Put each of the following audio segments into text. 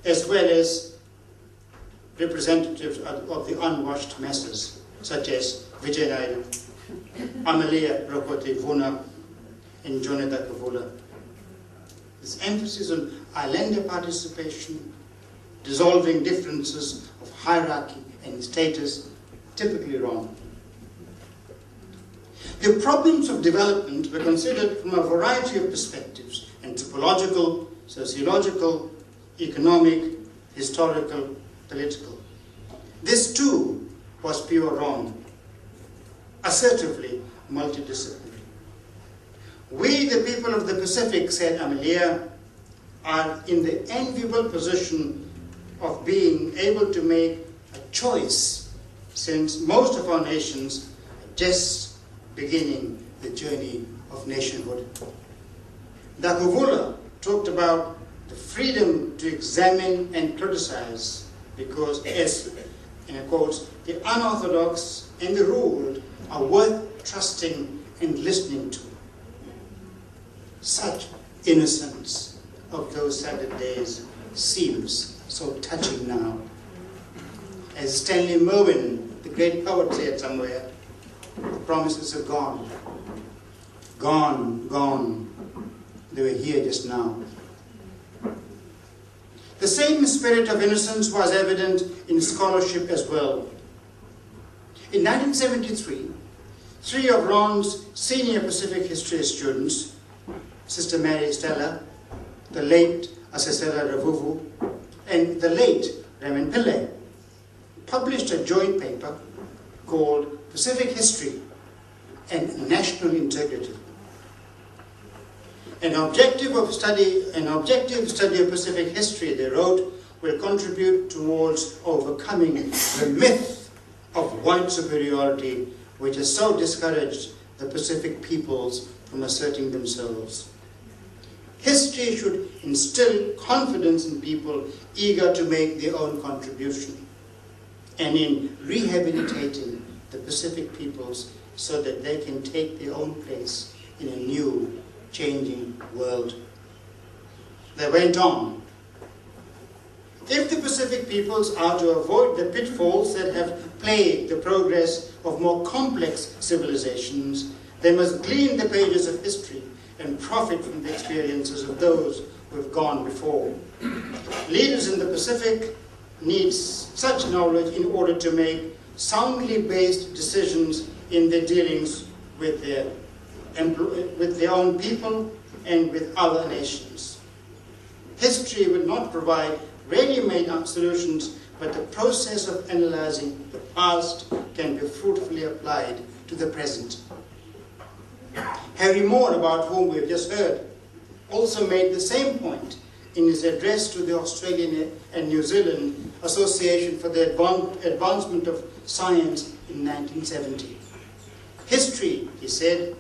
as well as representatives of the unwashed masses, such as Vijay Naidu, Amalia Rokote Vuna, and Jonathan Kavula. This emphasis on islander participation, dissolving differences of hierarchy and status, typically wrong. The problems of development were considered from a variety of perspectives: anthropological, sociological, economic, historical, political. This too was pure wrong, assertively multidisciplinary. We, the people of the Pacific, said Amelia, are in the enviable position of being able to make a choice, since most of our nations are just beginning the journey of nationhood. Dakuvula talked about the freedom to examine and criticize, because, as in a quote, the unorthodox and the ruled are worth trusting and listening to. Such innocence of those Sabbath days seems so touching now. As Stanley Merwin, the great poet, said somewhere, the promises are gone. Gone, gone. They were here just now. The same spirit of innocence was evident in scholarship as well. In 1973, three of Ron's senior Pacific history students, Sister Mary Stella, the late Asesela Ravuvu, and the late Raman Pillai, published a joint paper called Pacific History and National Integrity. An objective study of Pacific history, they wrote, will contribute towards overcoming the myth of white superiority which has so discouraged the Pacific peoples from asserting themselves. History should instill confidence in people eager to make their own contribution, and in rehabilitating the Pacific peoples so that they can take their own place in a new, changing world. They went on. If the Pacific peoples are to avoid the pitfalls that have plagued the progress of more complex civilizations, they must glean the pages of history and profit from the experiences of those who have gone before. Leaders in the Pacific need such knowledge in order to make soundly based decisions in their dealings with their own people and with other nations. History will not provide ready-made solutions, but the process of analyzing the past can be fruitfully applied to the present. Harry Moore, about whom we have just heard, also made the same point in his address to the Australian and New Zealand Association for the Advancement of Science in 1970. History, he said,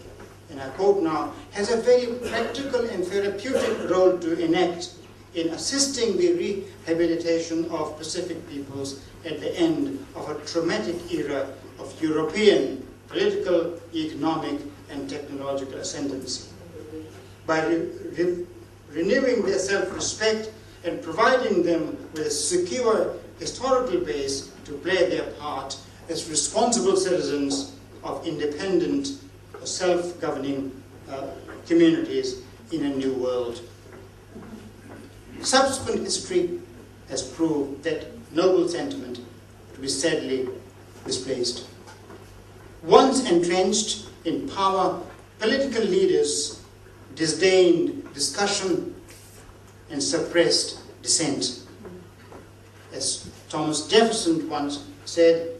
and I quote now, has a very practical and therapeutic role to enact in assisting the rehabilitation of Pacific peoples at the end of a traumatic era of European political, economic, and technological ascendancy. By renewing their self-respect and providing them with a secure historical base to play their part as responsible citizens of independent, self-governing communities in a new world. Subsequent history has proved that noble sentiment to be sadly misplaced. Once entrenched in power, political leaders disdained discussion and suppressed dissent. As Thomas Jefferson once said,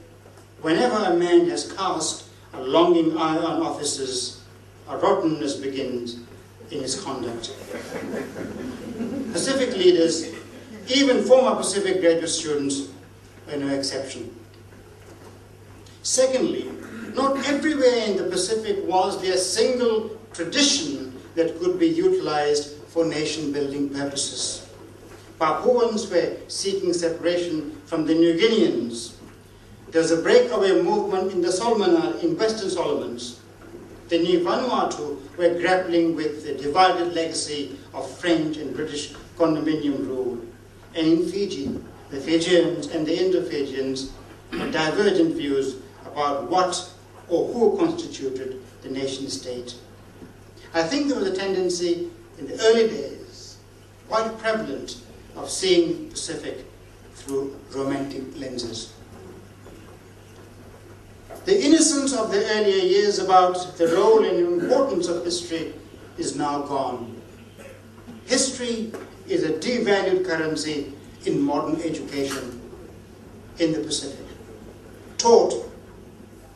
whenever a man has cast a longing eye on officers, a rottenness begins in his conduct. Pacific leaders, even former Pacific graduate students, were no exception. Secondly, not everywhere in the Pacific was there a single tradition that could be utilized for nation-building purposes. Papuans were seeking separation from the New Guineans. There was a breakaway movement in in Western Solomons. The New Vanuatu were grappling with the divided legacy of French and British condominium rule. And in Fiji, the Fijians and the Indo-Fijians had divergent views about what or who constituted the nation-state. I think there was a tendency in the early days, quite prevalent, of seeing the Pacific through romantic lenses. The innocence of the earlier years about the role and importance of history is now gone. History is a devalued currency in modern education in the Pacific, taught,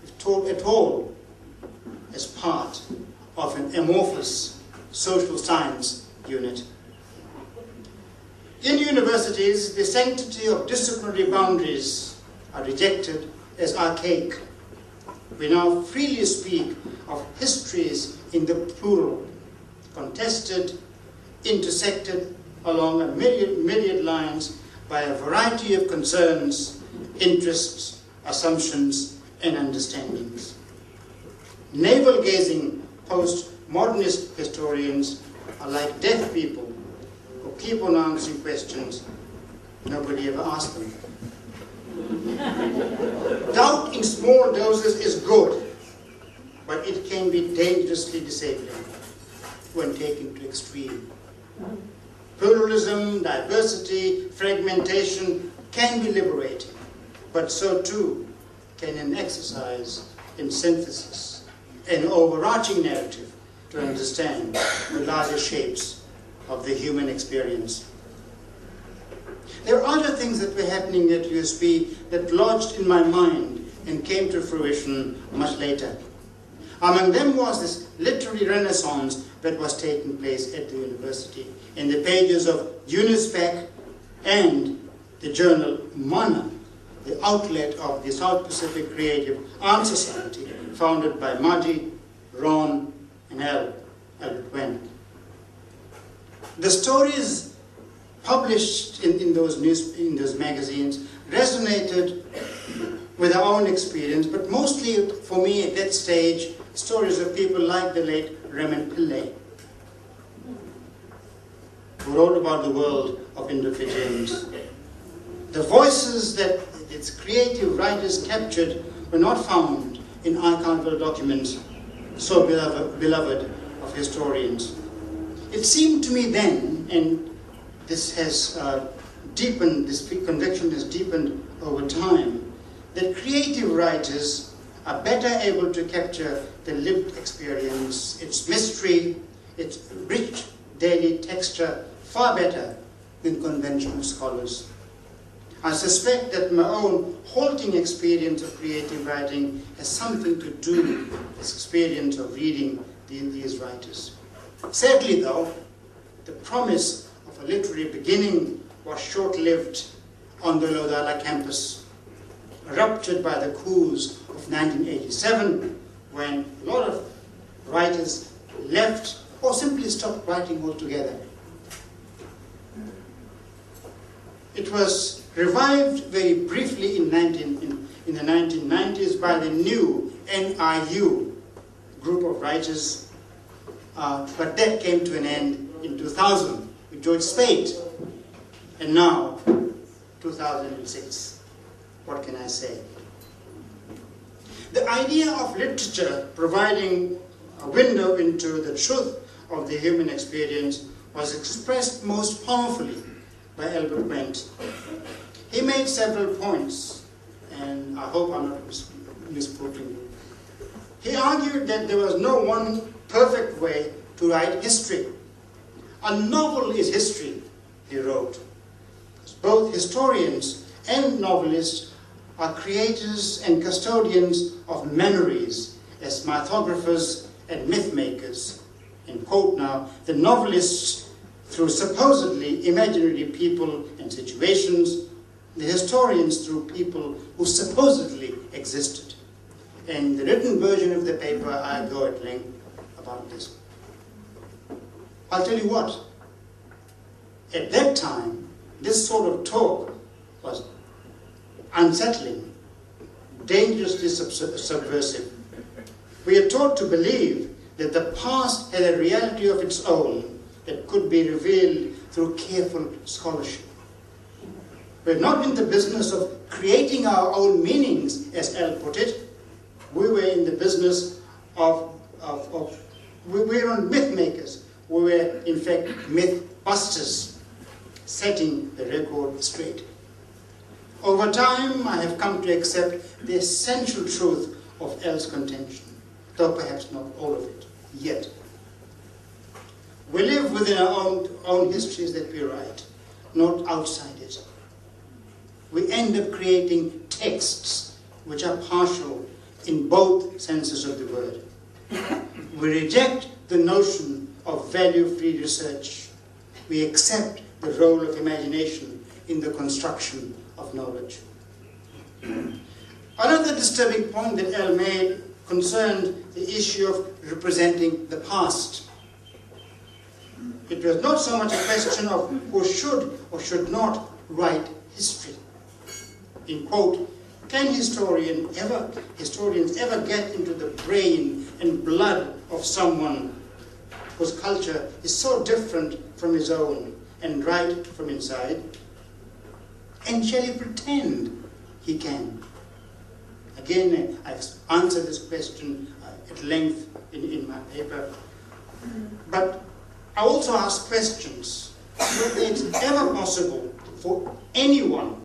if taught at all, as part of an amorphous social science unit. In universities, the sanctity of disciplinary boundaries are rejected as archaic. We now freely speak of histories in the plural, contested, intersected along a myriad lines by a variety of concerns, interests, assumptions, and understandings. Navel-gazing post-modernist historians are like deaf people who keep on answering questions nobody ever asked them. Doubt in small doses is good, but it can be dangerously disabling when taken to extreme. Pluralism, diversity, fragmentation can be liberating, but so too can an exercise in synthesis, an overarching narrative to understand the larger shapes of the human experience. There are other things that were happening at USP that lodged in my mind and came to fruition much later. Among them was this literary renaissance that was taking place at the university in the pages of UNISPEC and the journal MANA, the outlet of the South Pacific Creative Art Society, founded by Margie, Ron, and Albert Wen. The stories published in those magazines resonated with our own experience, but mostly for me at that stage, stories of people like the late Raymond Pillay, who wrote about the world of Indo-Fijians. The voices that its creative writers captured were not found in archival documents so beloved of historians. It seemed to me then, and this has deepened, this conviction has deepened over time, that creative writers are better able to capture the lived experience, its mystery, its rich daily texture, far better than conventional scholars. I suspect that my own halting experience of creative writing has something to do with this experience of reading these writers. Sadly, though, the promise of a literary beginning was short-lived on the Laucala campus, ruptured by the coups of 1987, when a lot of writers left or simply stopped writing altogether. It was revived very briefly in the 1990s by the new NIU group of writers, but that came to an end in 2000 with George Speight, and now 2006. What can I say? The idea of literature providing a window into the truth of the human experience was expressed most powerfully by Albert Wen. He made several points, and I hope I'm not misquoting you. He argued that there was no one perfect way to write history. A novel is history, he wrote. Both historians and novelists are creators and custodians of memories as mythographers and myth makers. And quote now, the novelists through supposedly imaginary people and situations, the historians through people who supposedly existed. In the written version of the paper, I go at length about this. I'll tell you what, at that time, this sort of talk was unsettling, dangerously subversive. We are taught to believe that the past had a reality of its own that could be revealed through careful scholarship. We're not in the business of creating our own meanings, as L put it. We were in the business we were myth makers. We were, in fact, myth busters, setting the record straight. Over time, I have come to accept the essential truth of L's contention, though perhaps not all of it yet. We live within our own histories that we write, not outside it. We end up creating texts which are partial in both senses of the word. We reject the notion of value-free research. We accept the role of imagination in the construction of knowledge. Another disturbing point that L made concerned the issue of representing the past. It was not so much a question of who should or should not write history. In quote, can historians ever get into the brain and blood of someone whose culture is so different from his own and write from inside? And shall he pretend he can? Again, I've answered this question at length in my paper. But I also ask questions whether it's ever possible for anyone